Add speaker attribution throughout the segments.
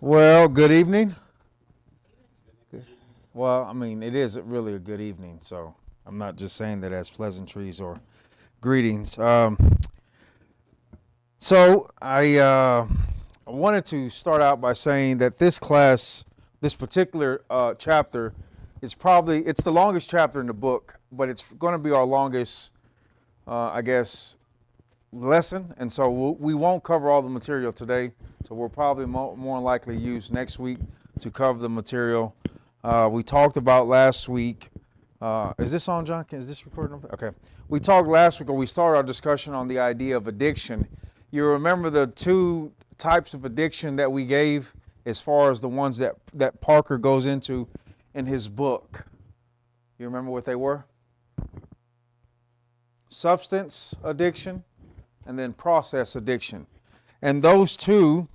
Speaker 1: Well, good evening. Good. Well, I mean, it is really a good evening, so I'm not just saying that as pleasantries or greetings. So I wanted to start out by saying that this class, this particular chapter, it's the longest chapter in the book, but it's going to be our longest, I guess, lesson, and so we won't cover all the material today. So we'll probably more likely use next week to cover the material. We talked about last week. Is this on, John? Is this recording? Okay. We talked last week, or we started our discussion on the idea of addiction. You remember the two types of addiction that we gave as far as the ones that Parker goes into in his book. You remember what they were? Substance addiction and then process addiction. And those two,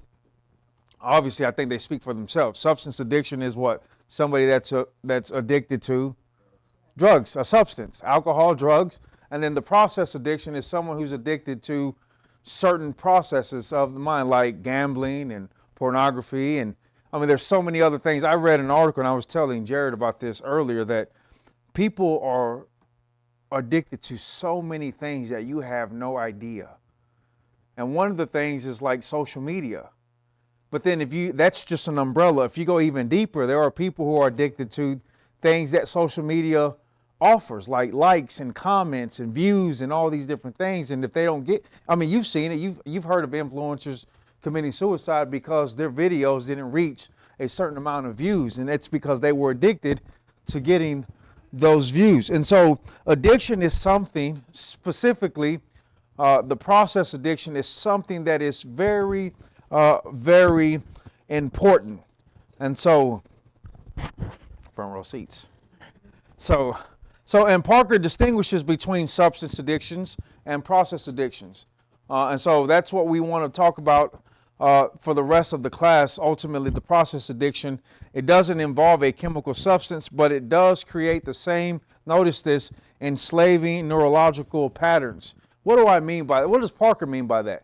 Speaker 1: obviously, I think they speak for themselves. Substance addiction is what? Somebody that's addicted to drugs, a substance, alcohol, drugs. And then the process addiction is someone who's addicted to certain processes of the mind, like gambling and pornography. And I mean, there's so many other things. I read an article, and I was telling Jared about this earlier, that people are addicted to so many things that you have no idea. And one of the things is like social media. But then that's just an umbrella. If you go even deeper, there are people who are addicted to things that social media offers, like likes and comments and views and all these different things. And if they don't you've seen it, you've heard of influencers committing suicide because their videos didn't reach a certain amount of views. And it's because they were addicted to getting those views. And so addiction is something, specifically the process addiction is something that is very, very important. And so, front row seats. And Parker distinguishes between substance addictions and process addictions. And so that's what we want to talk about for the rest of the class. Ultimately, the process addiction, it doesn't involve a chemical substance, but it does create the same, notice this, enslaving neurological patterns. What do I mean by that? What does Parker mean by that?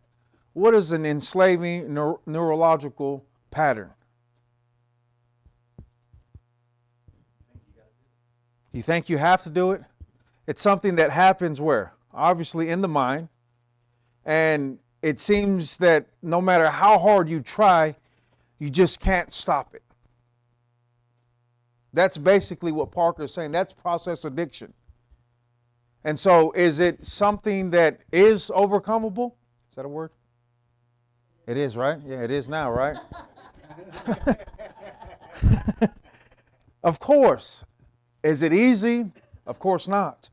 Speaker 1: What is an enslaving neurological pattern? You think you have to do it? It's something that happens where? Obviously in the mind. And it seems that no matter how hard you try, you just can't stop it. That's basically what Parker is saying. That's process addiction. And so is it something that is overcomable? Is that a word? It is, right? Yeah, it is now, right? Of course. Is it easy? Of course not.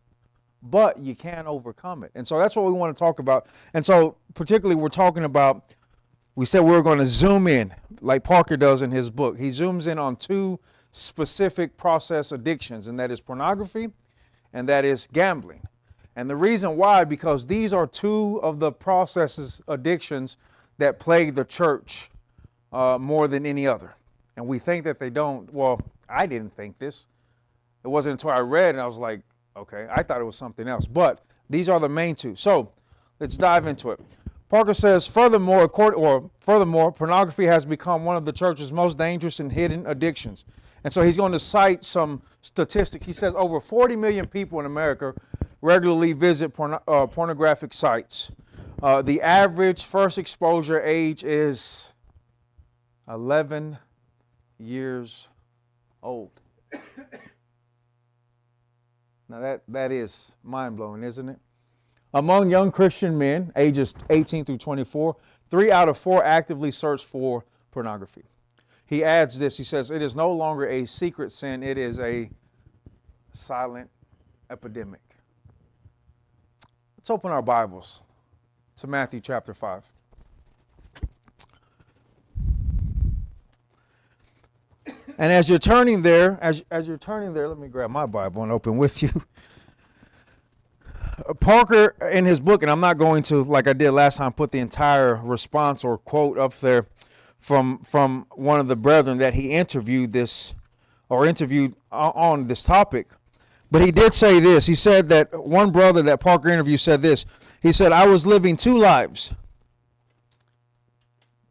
Speaker 1: But you can overcome it. And so that's what we want to talk about. And so particularly we're talking about, we said we were going to zoom in like Parker does in his book. He zooms in on two specific process addictions, and that is pornography and that is gambling. And the reason why, because these are two of the processes, addictions that plague the church more than any other. And we think that they don't. Well, I didn't think this. It wasn't until I read and I was like, okay, I thought it was something else. But these are the main two. So let's dive into it. Parker says, furthermore, pornography has become one of the church's most dangerous and hidden addictions. And so he's going to cite some statistics. He says over 40 million people in America regularly visit pornographic sites. The average first exposure age is 11 years old. Now that is mind-blowing, isn't it? Among young Christian men, ages 18 through 24, 3 out of 4 actively search for pornography. He adds this, he says, it is no longer a secret sin, it is a silent epidemic. Let's open our Bibles to Matthew chapter 5. And as you're turning there, let me grab my Bible and open with you. Parker, in his book, and I'm not going to, like I did last time, put the entire response or quote up there from one of the brethren that he interviewed on this topic. But he did say this. He said that one brother that Parker interviewed said this. He said, I was living two lives.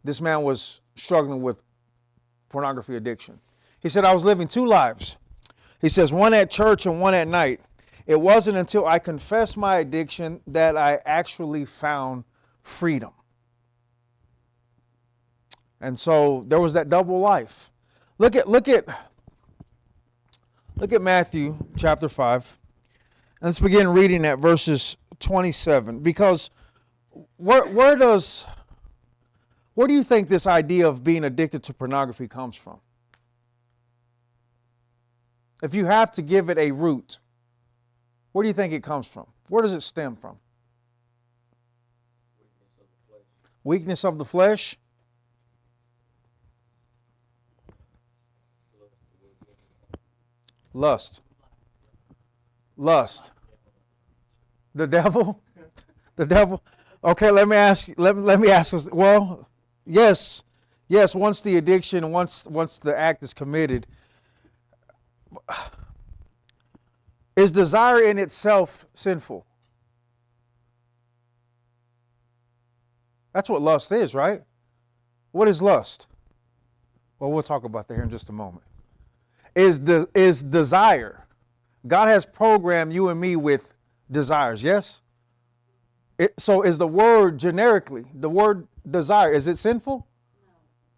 Speaker 1: This man was struggling with pornography addiction. He said, I was living two lives. He says, one at church and one at night. It wasn't until I confessed my addiction that I actually found freedom. And so there was that double life. Look at Matthew chapter 5. Let's begin reading at verses 27. Because where do you think this idea of being addicted to pornography comes from? If you have to give it a root, where do you think it comes from? Where does it stem from? Weakness of the flesh? Lust. The devil? The devil? Okay, let me ask. Let me ask. Well, yes. Once the addiction, once the act is committed, is desire in itself sinful? That's what lust is, right? What is lust? Well, we'll talk about that here in just a moment. Is desire? God has programmed you and me with desires, yes? So is the word generically, the word desire, is it sinful?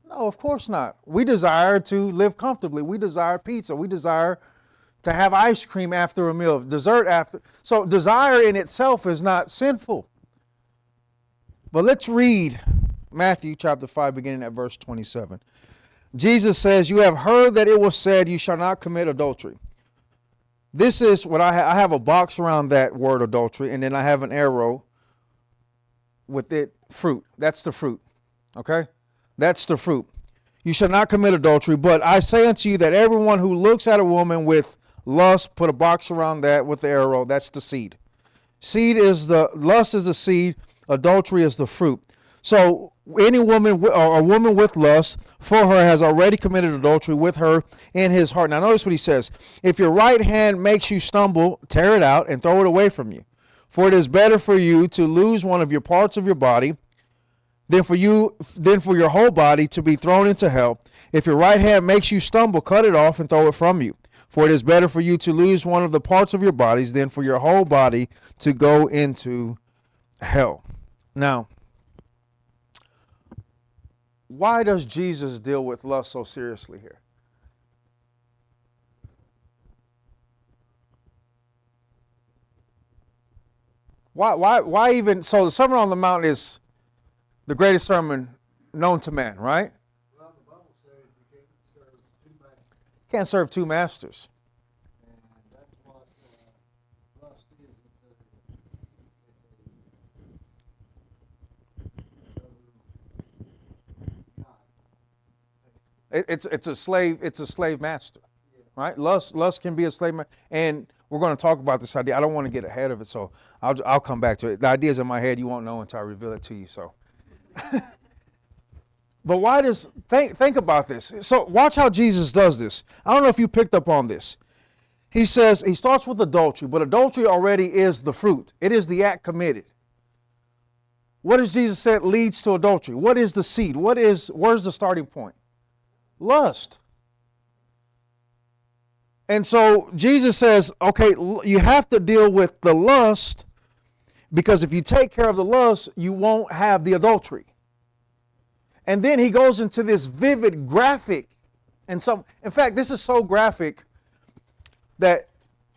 Speaker 1: No, of course not. We desire to live comfortably. We desire pizza. We desire to have ice cream after a meal, dessert after. So desire in itself is not sinful. But let's read Matthew chapter 5, beginning at verse 27. Jesus says, you have heard that it was said, you shall not commit adultery. This is what I have a box around that word adultery, and then I have an arrow with it, fruit. That's the fruit. Okay? That's the fruit. You shall not commit adultery, but I say unto you that everyone who looks at a woman with lust, put a box around that with the arrow, that's the seed. Lust is the seed, adultery is the fruit. So any woman or a woman with lust for her has already committed adultery with her in his heart. Now notice what he says. If your right hand makes you stumble, tear it out and throw it away from you. For it is better for you to lose one of your parts of your body than for your whole body to be thrown into hell. If your right hand makes you stumble, cut it off and throw it from you. For it is better for you to lose one of the parts of your bodies than for your whole body to go into hell. Now, why does Jesus deal with lust so seriously here? Why even, so the Sermon on the Mount is the greatest sermon known to man, right?
Speaker 2: Well, the Bible says you can't serve two masters.
Speaker 1: Can't serve two masters.
Speaker 2: And that's what lust is.
Speaker 1: It's a slave master, right? Lust can be a slave master, and we're going to talk about this idea. I don't want to get ahead of it, so I'll come back to it. The idea's in my head. You won't know until I reveal it to you. So, but why does think about this? So watch how Jesus does this. I don't know if you picked up on this. He says he starts with adultery, but adultery already is the fruit. It is the act committed. What does Jesus say leads to adultery? What is the seed? Where's the starting point? Lust. And so Jesus says, okay, you have to deal with the lust, because if you take care of the lust, you won't have the adultery. And then he goes into this vivid graphic. In fact, this is so graphic that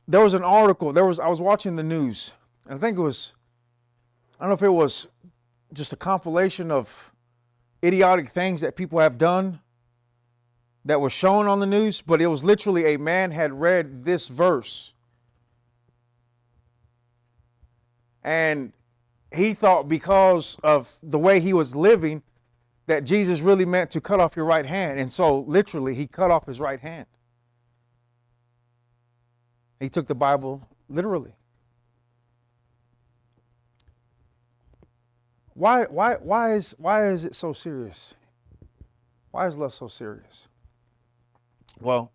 Speaker 1: there was an article, I was watching the news, and I don't know if it was just a compilation of idiotic things that people have done that was shown on the news, but it was literally a man had read this verse. And he thought because of the way he was living that Jesus really meant to cut off your right hand. And so literally he cut off his right hand. He took the Bible literally. Why is it so serious? Why is lust so serious? Well,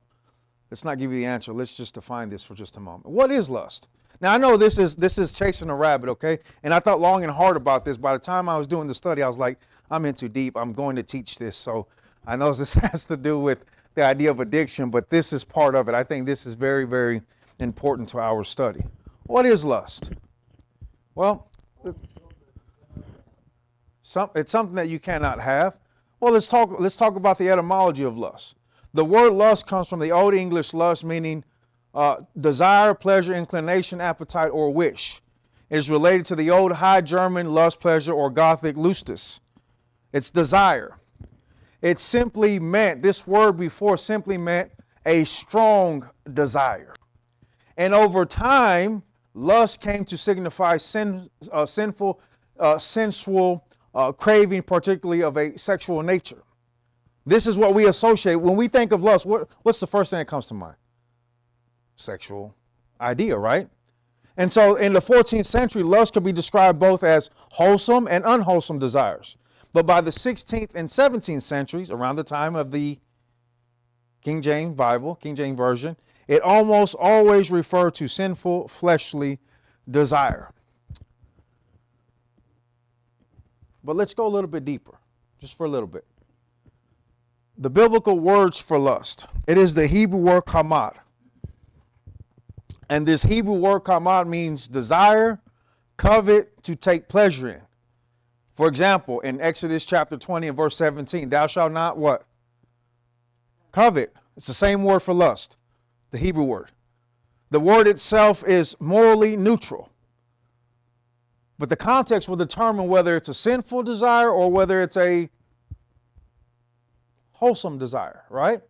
Speaker 1: let's not give you the answer. Let's just define this for just a moment. What is lust? Now, I know this is chasing a rabbit, okay? And I thought long and hard about this. By the time I was doing the study, I was like, I'm in too deep. I'm going to teach this. So I know this has to do with the idea of addiction, but this is part of it. I think this is very, very important to our study. What is lust? Well, it's something that you cannot have. Well, let's talk about the etymology of lust. The word lust comes from the Old English lust, meaning desire, pleasure, inclination, appetite, or wish. It is related to the Old High German lust, pleasure, or Gothic lustus. It's desire. It simply meant, this word before simply meant a strong desire. And over time, lust came to signify sinful, sensual craving, particularly of a sexual nature. This is what we associate. When we think of lust, what's the first thing that comes to mind? Sexual idea, right? And so in the 14th century, lust could be described both as wholesome and unwholesome desires. But by the 16th and 17th centuries, around the time of the King James Bible, King James Version, it almost always referred to sinful fleshly desire. But let's go a little bit deeper, just for a little bit. The biblical words for lust, it is the Hebrew word kamad. And this Hebrew word kamad means desire, covet, to take pleasure in. For example, in Exodus chapter 20 and verse 17, thou shalt not what? Covet. It's the same word for lust, the Hebrew word. The word itself is morally neutral. But the context will determine whether it's a sinful desire or whether it's a wholesome desire, right?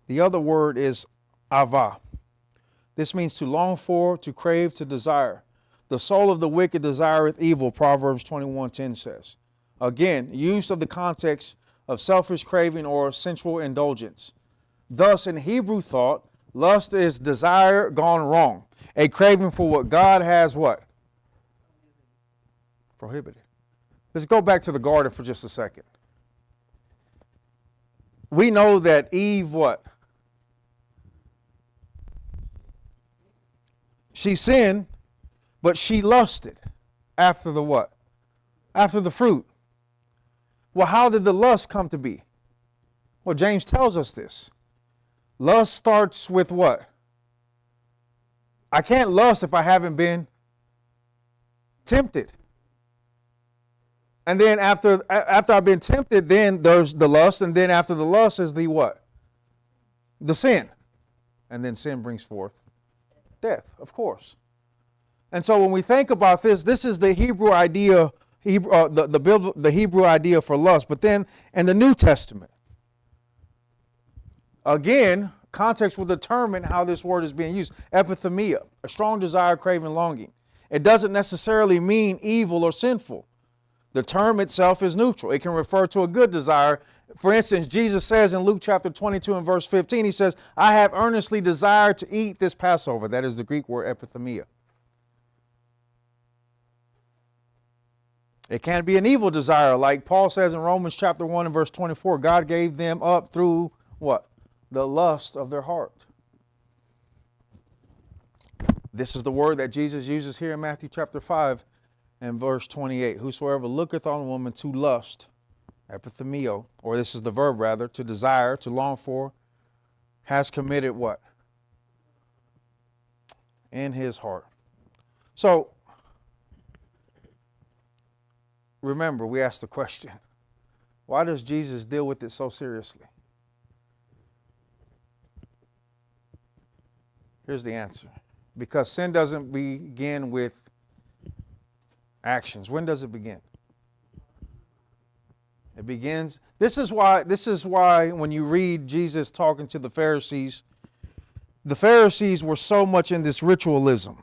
Speaker 1: The other word is ava. This means to long for, to crave, to desire. The soul of the wicked desireth evil, Proverbs 21:10 says. Again, use of the context of selfish craving or sensual indulgence. Thus, in Hebrew thought, lust is desire gone wrong, a craving for what God has what? Prohibited. Let's go back to the garden for just a second. We know that Eve what? She sinned, but she lusted after the what? After the fruit. Well, how did the lust come to be? Well, James tells us this. Lust starts with what? I can't lust if I haven't been tempted. And then after I've been tempted, then there's the lust, and then after the lust is the what? The sin. And then sin brings forth death, of course. And so when we think about this, this is the Hebrew idea, the Hebrew idea for lust. But then in the New Testament, again, context will determine how this word is being used. Epifanio, a strong desire, craving, longing. It doesn't necessarily mean evil or sinful. The term itself is neutral. It can refer to a good desire. For instance, Jesus says in Luke chapter 22 and verse 15, he says, I have earnestly desired to eat this Passover. That is the Greek word epithemia. It can be an evil desire, like Paul says in Romans chapter 1 and verse 24, God gave them up through what? The lust of their heart. This is the word that Jesus uses here in Matthew chapter 5 and verse 28. Whosoever looketh on a woman to lust, epithemio, or this is the verb rather, to desire, to long for, has committed what? In his heart. So, remember, we asked the question, why does Jesus deal with it so seriously? Here's the answer. Because sin doesn't begin with actions. When does it begin? It begins. This is why when you read Jesus talking to the Pharisees were so much in this ritualism.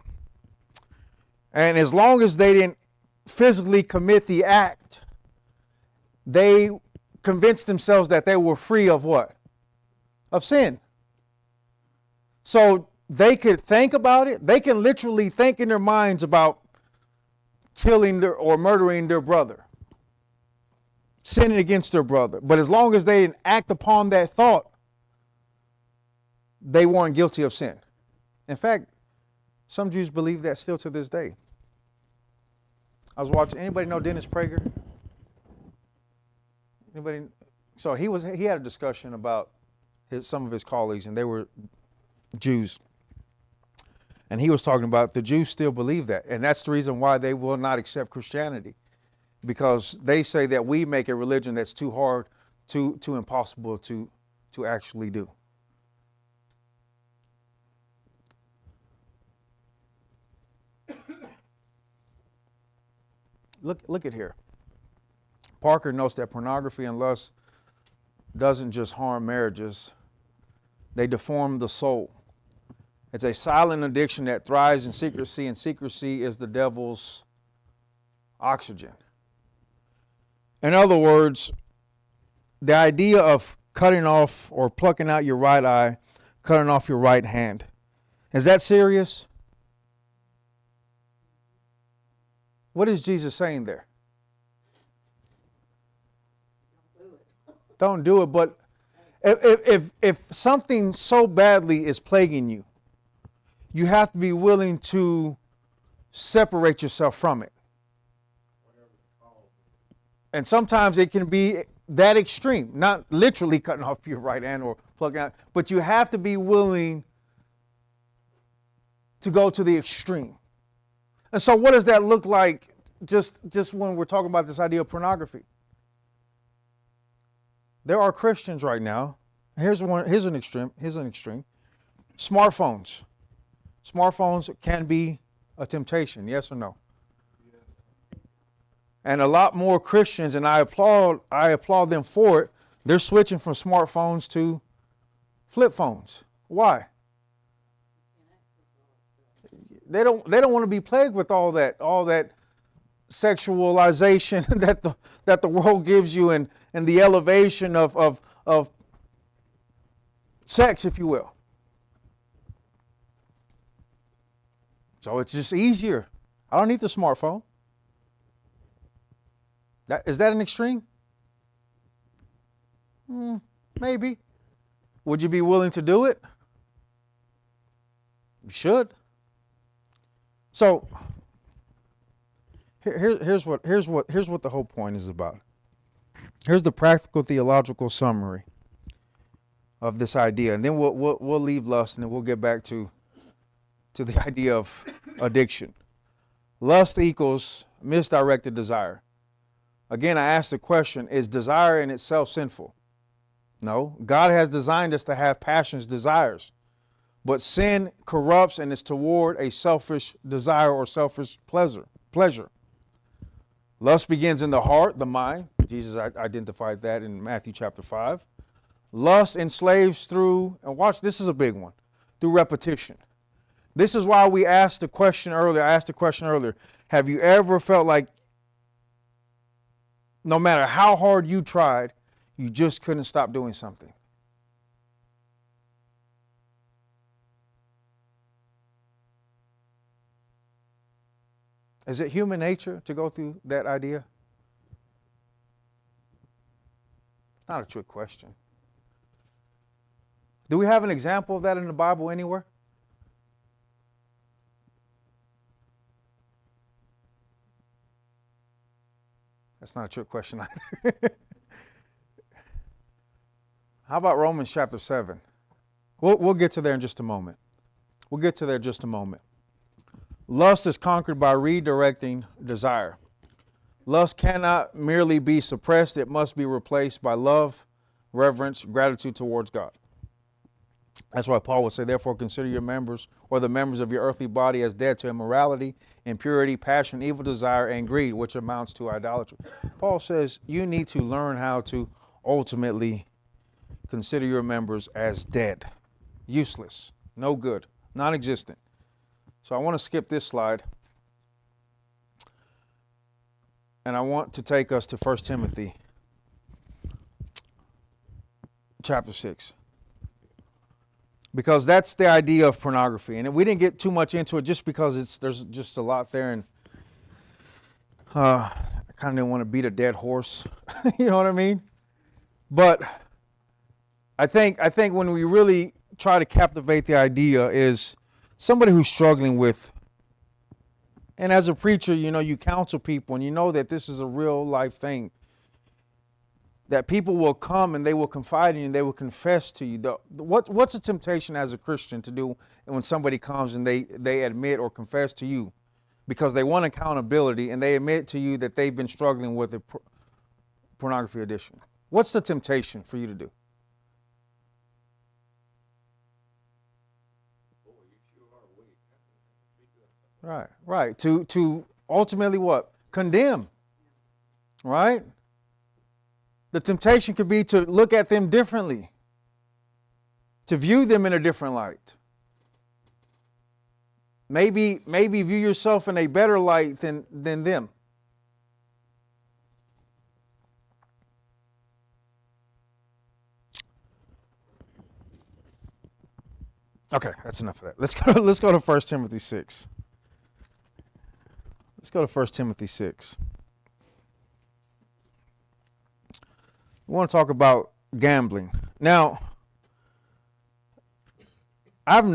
Speaker 1: And as long as they didn't physically commit the act, they convinced themselves that they were free of what? Of sin. So they could think about it. They can literally think in their minds about killing or murdering their brother, sinning against their brother. But as long as they didn't act upon that thought, they weren't guilty of sin. In fact, some Jews believe that still to this day. I was watching. Anybody know Dennis Prager? Anybody? So he had a discussion about some of his colleagues, and they were Jews. And he was talking about the Jews still believe that, and that's the reason why they will not accept Christianity, because they say that we make a religion that's too hard, too impossible to actually do. Look at here. Parker notes that pornography and lust doesn't just harm marriages, they deform the soul. It's a silent addiction that thrives in secrecy, and secrecy is the devil's oxygen. In other words, the idea of cutting off or plucking out your right eye, cutting off your right hand, is that serious? What is Jesus saying there? Don't do it. But if something so badly is plaguing you, you have to be willing to separate yourself from it. And sometimes it can be that extreme, not literally cutting off your right hand or plugging out, but you have to be willing to go to the extreme. And so what does that look like just when we're talking about this idea of pornography? There are Christians right now. Here's an extreme. Smartphones. Smartphones can be a temptation, yes or no? Yes. And a lot more Christians, and I applaud them for it, they're switching from smartphones to flip phones. Why? They don't want to be plagued with all that sexualization that the world gives you, and the elevation of sex, if you will. So it's just easier. I don't need the smartphone. Is that an extreme? Maybe. Would you be willing to do it? You should. So here's what the whole point is about. Here's the practical theological summary of this idea, and then we'll leave lust, and then we'll get back to the idea of addiction. Lust equals misdirected desire. Again, I ask the question, is desire in itself sinful? No. God has designed us to have passions, desires. But sin corrupts and is toward a selfish desire or selfish pleasure. Lust begins in the heart, the mind. Jesus identified that in Matthew chapter 5. Lust enslaves through, and watch, this is a big one, through repetition. This is why I asked the question earlier, have you ever felt like no matter how hard you tried, you just couldn't stop doing something? Is it human nature to go through that idea? Not a trick question. Do we have an example of that in the Bible anywhere? That's not a trick question either. How about Romans chapter 7? We'll get to there in just a moment. Lust is conquered by redirecting desire. Lust cannot merely be suppressed. It must be replaced by love, reverence, gratitude towards God. That's why Paul would say, therefore, consider your members or the members of your earthly body as dead to immorality, impurity, passion, evil desire, and greed, which amounts to idolatry. Paul says you need to learn how to ultimately consider your members as dead, useless, no good, non-existent. So I want to skip this slide, and I want to take us to 1 Timothy chapter 6. Because that's the idea of pornography. And we didn't get too much into it just because there's just a lot there. And I kind of didn't want to beat a dead horse. You know what I mean? But I think when we really try to captivate the idea is somebody who's struggling with And as a preacher, you counsel people, and you know that this is a real life thing. That people will come and they will confide in you and they will confess to you. What's a temptation as a Christian to do when somebody comes and they admit or confess to you because they want accountability and they admit to you that they've been struggling with a pornography addiction? What's the temptation for you to do? Right. To ultimately what? Condemn. Right? The temptation could be to look at them differently, to view them in a different light. Maybe view yourself in a better light than them. Okay, that's enough of that. Let's go to 1 Timothy 6. Let's go to 1 Timothy 6. We want to talk about gambling. Now, I've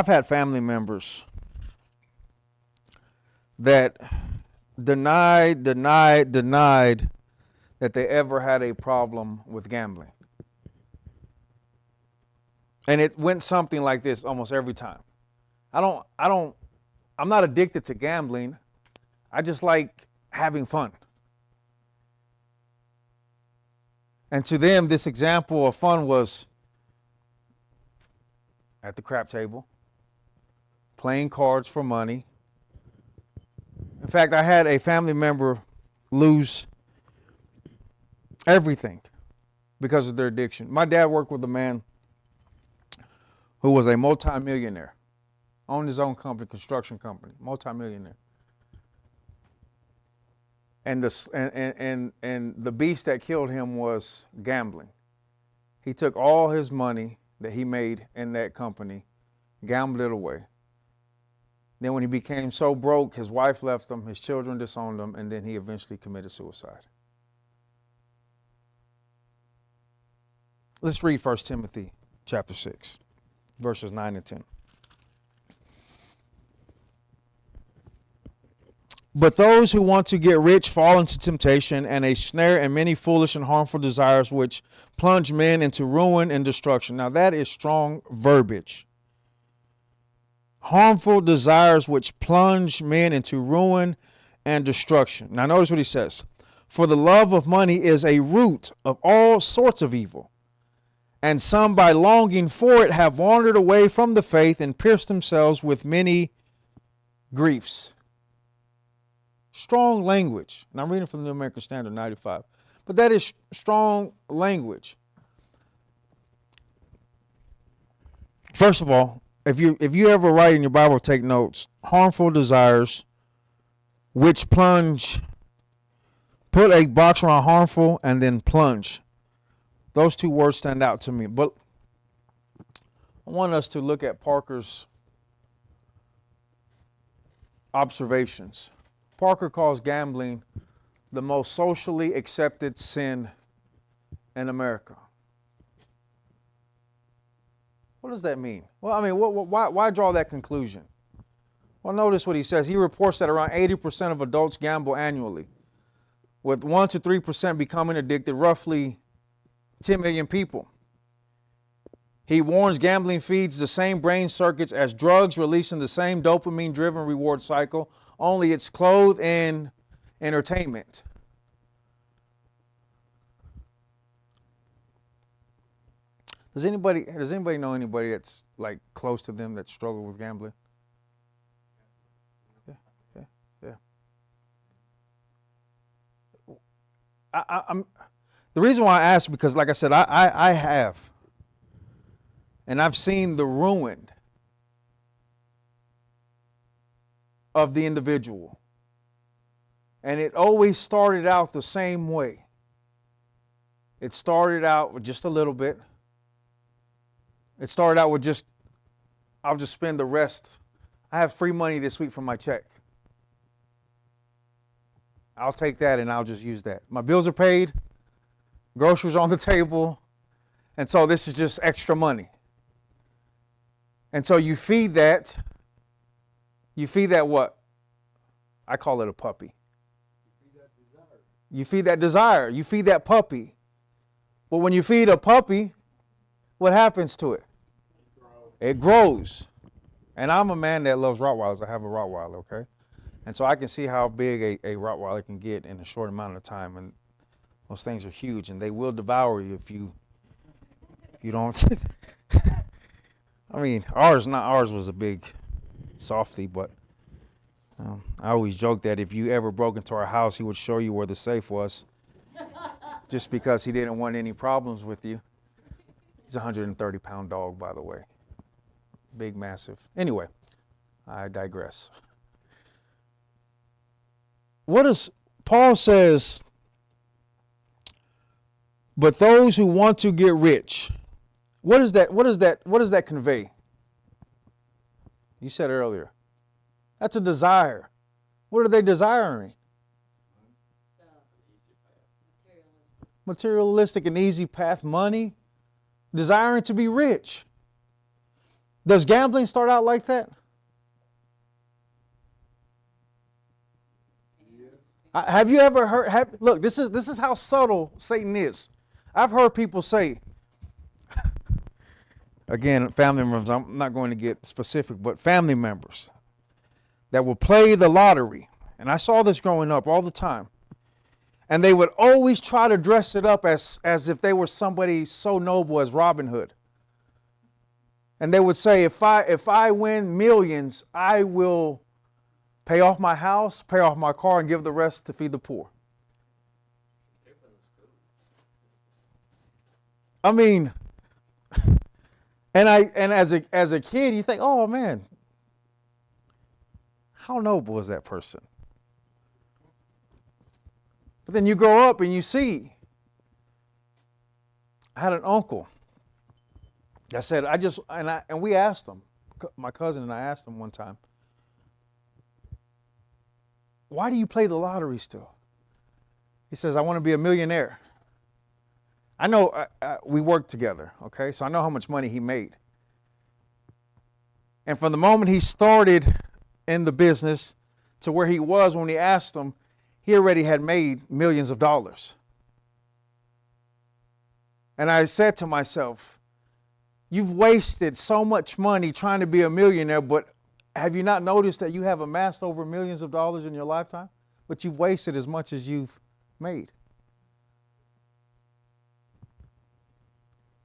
Speaker 1: had family members that denied that they ever had a problem with gambling. And it went something like this almost every time. I'm not addicted to gambling. I just like having fun. And to them, this example of fun was at the crap table, playing cards for money. In fact, I had a family member lose everything because of their addiction. My dad worked with a man who was a multimillionaire, owned his own company, construction company, multimillionaire. And the beast that killed him was gambling. He took all his money that he made in that company, gambled it away. Then when he became so broke, his wife left him, his children disowned him, and then he eventually committed suicide. Let's read 1 Timothy chapter 6, verses 9 and 10. But those who want to get rich fall into temptation and a snare and many foolish and harmful desires which plunge men into ruin and destruction. Now that is strong verbiage. Harmful desires which plunge men into ruin and destruction. Now notice what he says. For the love of money is a root of all sorts of evil. And some by longing for it have wandered away from the faith and pierced themselves with many griefs. Strong language. And I'm reading from the New American Standard 95. But that is strong language. First of all, if you ever write in your Bible, take notes. Harmful desires which plunge. Put a box around harmful and then plunge. Those two words stand out to me. But I want us to look at Parker's observations. Parker calls gambling the most socially accepted sin in America. What does that mean? Well, I mean, why draw that conclusion? Well, notice what he says. He reports that around 80% of adults gamble annually, with 1 to 3% becoming addicted, roughly 10 million people. He warns gambling feeds the same brain circuits as drugs, releasing the same dopamine-driven reward cycle, only it's clothed in entertainment. Does anybody know anybody that's like close to them that struggle with gambling? Yeah. I'm the reason why I ask, because like I said, I have. And I've seen the ruin of the individual. And it always started out the same way. It started out with just a little bit. It started out with just, I'll just spend the rest. I have free money this week from my check. I'll take that and I'll just use that. My bills are paid, groceries on the table, and so this is just extra money. And so you feed that You feed that what? I call it a puppy.
Speaker 2: You feed that desire.
Speaker 1: You feed that desire. You feed that puppy. But when you feed a puppy, what happens to it? It grows. And I'm a man that loves Rottweilers. I have a Rottweiler, okay? And so I can see how big a Rottweiler can get in a short amount of time. And those things are huge, and they will devour you if you don't. I mean, ours was a big softie, but I always joke that if you ever broke into our house, he would show you where the safe was, just because he didn't want any problems with you. He's a 130-pound dog, by the way. Big, massive. Anyway, I digress. What does Paul says? But those who want to get rich, what is that? What does that convey? You said earlier. That's a desire. What are they desiring? Materialistic and easy path, money, desiring to be rich. Does gambling start out like that? Have you ever heard? Look, this is how subtle Satan is. I've heard people say, again, family members, I'm not going to get specific, but family members that will play the lottery. And I saw this growing up all the time. And they would always try to dress it up as if they were somebody so noble as Robin Hood. And they would say, if I win millions, I will pay off my house, pay off my car, and give the rest to feed the poor. I mean, and as a kid, you think, oh man, how noble is that person? But then you grow up and you see. I had an uncle that said, and we asked him, my cousin and I asked him one time, why do you play the lottery still? He says, I want to be a millionaire. I know we worked together, okay? So I know how much money he made. And from the moment he started in the business to where he was when we asked him, he already had made millions of dollars. And I said to myself, you've wasted so much money trying to be a millionaire, but have you not noticed that you have amassed over millions of dollars in your lifetime? But you've wasted as much as you've made.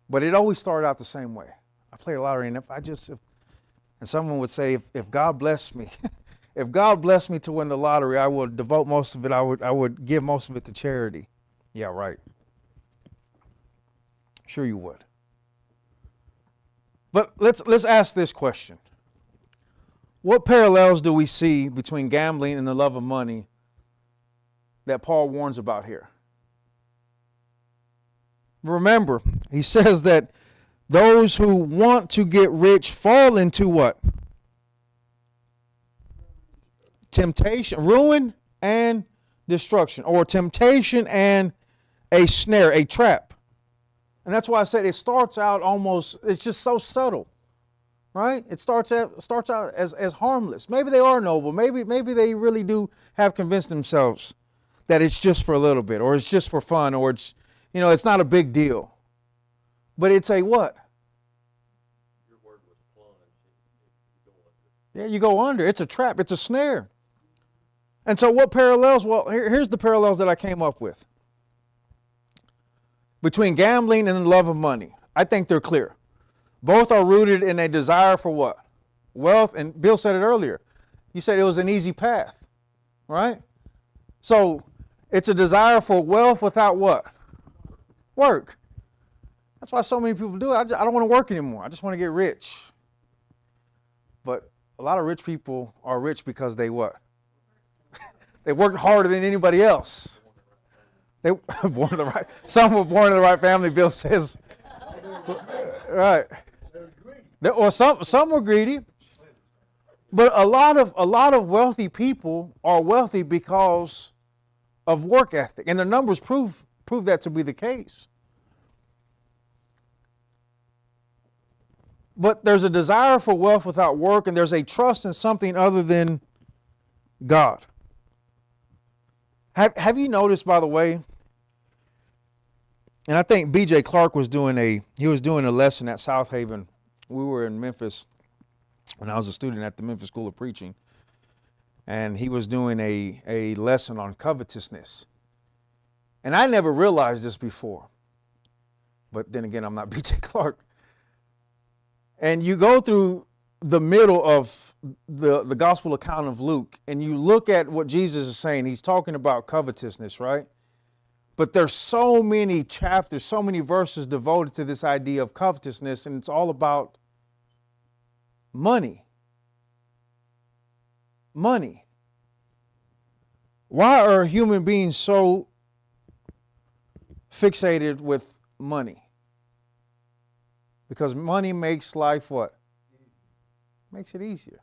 Speaker 1: But it always started out the same way. I play a lottery, and and someone would say, if God blessed me, if God blessed me to win the lottery, I would devote most of it, I would give most of it to charity. Yeah, right. Sure you would. But let's ask this question. What parallels do we see between gambling and the love of money that Paul warns about here? Remember, he says that those who want to get rich fall into what? Temptation, ruin and destruction, or temptation and a snare, a trap. And that's why I said it starts out almost, it's just so subtle, right? It starts out as harmless. Maybe they are noble. Maybe they really do have convinced themselves that it's just for a little bit, or it's just for fun, or it's, it's not a big deal. But it's a what?
Speaker 3: Your word was plunge.
Speaker 1: Yeah, you go under. It's a trap. It's a snare. And so what parallels? Well, here's the parallels that I came up with. Between gambling and the love of money. I think they're clear. Both are rooted in a desire for what? Wealth. And Bill said it earlier. He said it was an easy path, right? So it's a desire for wealth without what? Work. That's why so many people do it. I don't want to work anymore. I just want to get rich. But a lot of rich people are rich because they what? They worked harder than anybody else. They were born in the right. Some were born in the right family. Bill says, right. Or some were greedy. But a lot of wealthy people are wealthy because of work ethic, and the numbers prove that to be the case. But there's a desire for wealth without work, and there's a trust in something other than God. Have you noticed, by the way, and I think B.J. Clark was doing a lesson at South Haven. We were in Memphis when I was a student at the Memphis School of Preaching, and he was doing a lesson on covetousness. And I never realized this before. But then again, I'm not B.J. Clark. And you go through the middle of the gospel account of Luke, and you look at what Jesus is saying. He's talking about covetousness, right? But there's so many chapters, so many verses devoted to this idea of covetousness, and it's all about money. Money. Why are human beings so fixated with money? Because money makes life what? Makes it easier.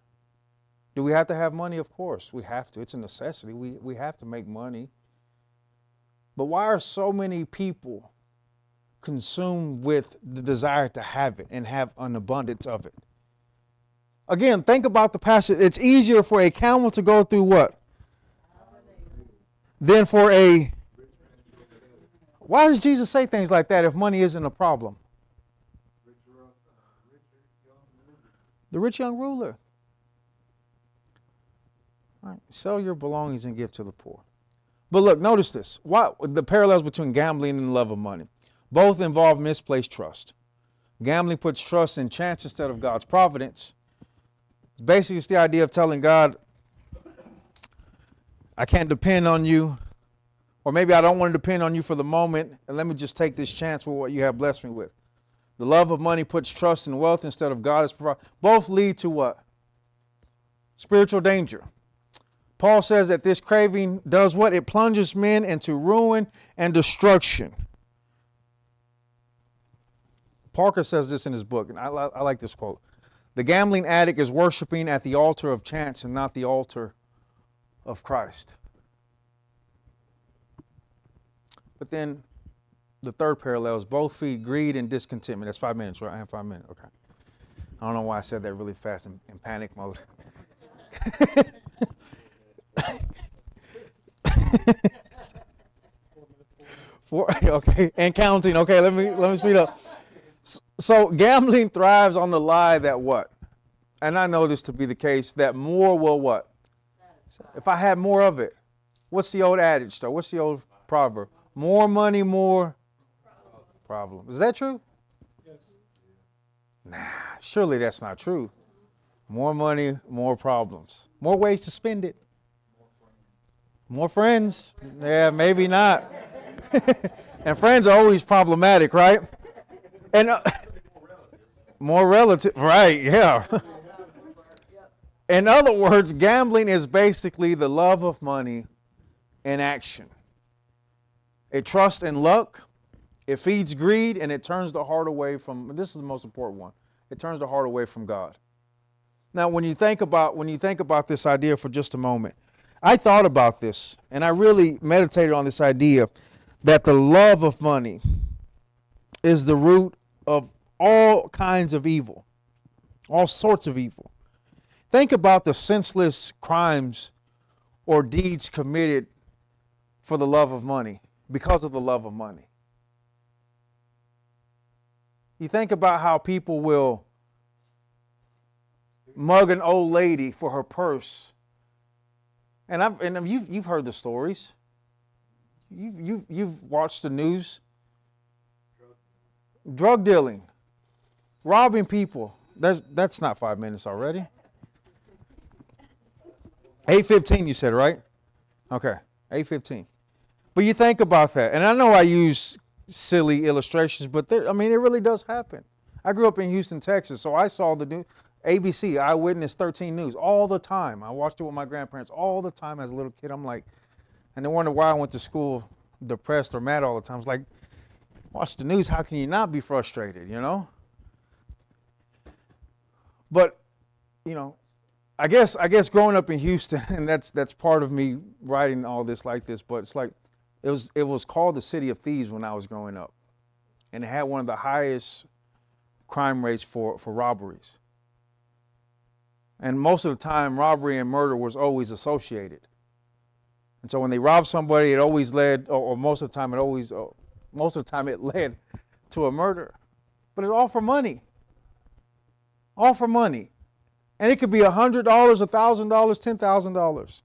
Speaker 1: Do we have to have money? Of course, we have to. It's a necessity. We have to make money. But why are so many people consumed with the desire to have it and have an abundance of it? Again, think about the passage. It's easier for a camel to go through what? Than for a... Why does Jesus say things like that if money isn't a problem? The rich young ruler. All right, sell your belongings and give to the poor. But look, notice this. The parallels between gambling and the love of money. Both involve misplaced trust. Gambling puts trust in chance instead of God's providence. Basically, it's the idea of telling God, I can't depend on you, or maybe I don't want to depend on you for the moment, and let me just take this chance with what you have blessed me with. The love of money puts trust in wealth instead of God as provider. Both lead to what? Spiritual danger. Paul says that this craving does what? It plunges men into ruin and destruction. Parker says this in his book, and I like this quote. The gambling addict is worshiping at the altar of chance and not the altar of Christ. But then the third parallel is both feed greed and discontentment. That's 5 minutes, right? I have 5 minutes. Okay. I don't know why I said that really fast in panic mode. Okay, and counting. Okay, let me speed up. So gambling thrives on the lie that what? And I know this to be the case, that more will what? If I had more of it. What's the old adage though? What's the old proverb? More money, more problem. Is that true?
Speaker 2: Yes.
Speaker 1: Nah, surely that's not true. More money, more problems. More ways to spend it. More friends. Yeah, maybe not. And friends are always problematic, right? And more relative, right? Yeah. In other words, gambling is basically the love of money in action. It trusts in luck, it feeds greed, and it turns the heart away from, this is the most important one, it turns the heart away from God. Now, when you think about this idea for just a moment, I thought about this, and I really meditated on this idea that the love of money is the root of all kinds of evil, all sorts of evil. Think about the senseless crimes or deeds committed for the love of money, because of the love of money. You think about how people will mug an old lady for her purse. And you've heard the stories. You've watched the news. Drug dealing, robbing people. That's not 5 minutes already. 8:15 you said, right? Okay, 8:15. But you think about that, and I know I use silly illustrations, but it really does happen. I grew up in Houston, Texas, so I saw the new ABC, Eyewitness 13 News, all the time. I watched it with my grandparents all the time as a little kid. I'm like, and they wonder why I went to school depressed or mad all the time. It's like, watch the news, how can you not be frustrated, you know? But, I guess growing up in Houston, and that's part of me writing all this like this, but it's like, it was called the City of Thieves when I was growing up. And it had one of the highest crime rates for robberies. And most of the time, robbery and murder was always associated. And so when they robbed somebody, it always led, or most of the time it led to a murder. But it's all for money. All for money. And it could be $100, $1,000, $10,000.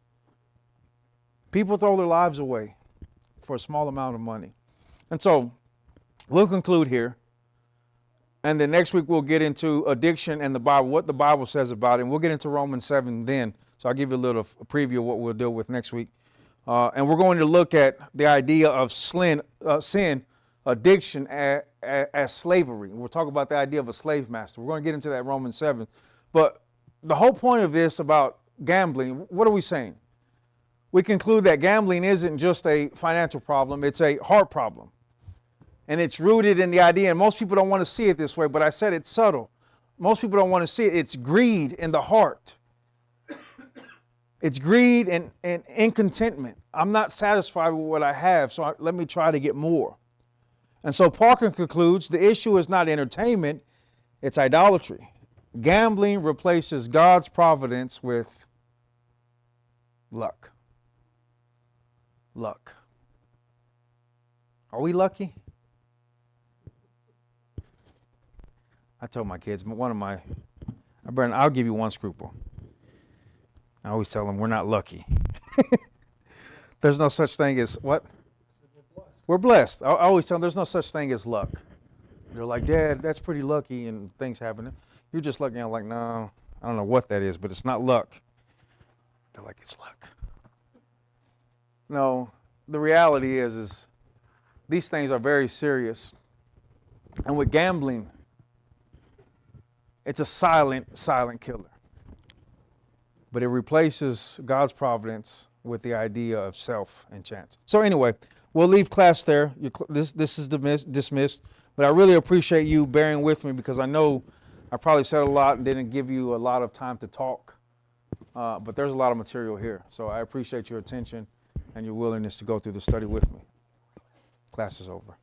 Speaker 1: People throw their lives away for a small amount of money. And so we'll conclude here. And then next week we'll get into addiction and the Bible, what the Bible says about it. And we'll get into Romans 7 then. So I'll give you a little preview of what we'll deal with next week. And we're going to look at the idea of sin, addiction as slavery. We'll talk about the idea of a slave master. We're going to get into that Romans 7. But the whole point of this about gambling, what are we saying? We conclude that gambling isn't just a financial problem, it's a heart problem. And it's rooted in the idea, and most people don't want to see it this way, but I said it's subtle. Most people don't want to see it. It's greed in the heart. It's greed and incontentment. I'm not satisfied with what I have, so let me try to get more. And so Parker concludes the issue is not entertainment, it's idolatry. Gambling replaces God's providence with luck. Luck. Are we lucky? I told my kids, I'll give you one scruple. I always tell them we're not lucky. There's no such thing as what? We're blessed. I always tell them there's no such thing as luck. They're like, Dad, that's pretty lucky and things happening. You're just lucky. I'm like, no, I don't know what that is, but it's not luck. They're like, it's luck. No, the reality is these things are very serious. And with gambling, it's a silent killer. But it replaces God's providence with the idea of self and chance. So anyway, we'll leave class there. This is dismissed. But I really appreciate you bearing with me because I know I probably said a lot and didn't give you a lot of time to talk. But there's a lot of material here. So I appreciate your attention and your willingness to go through the study with me. Class is over.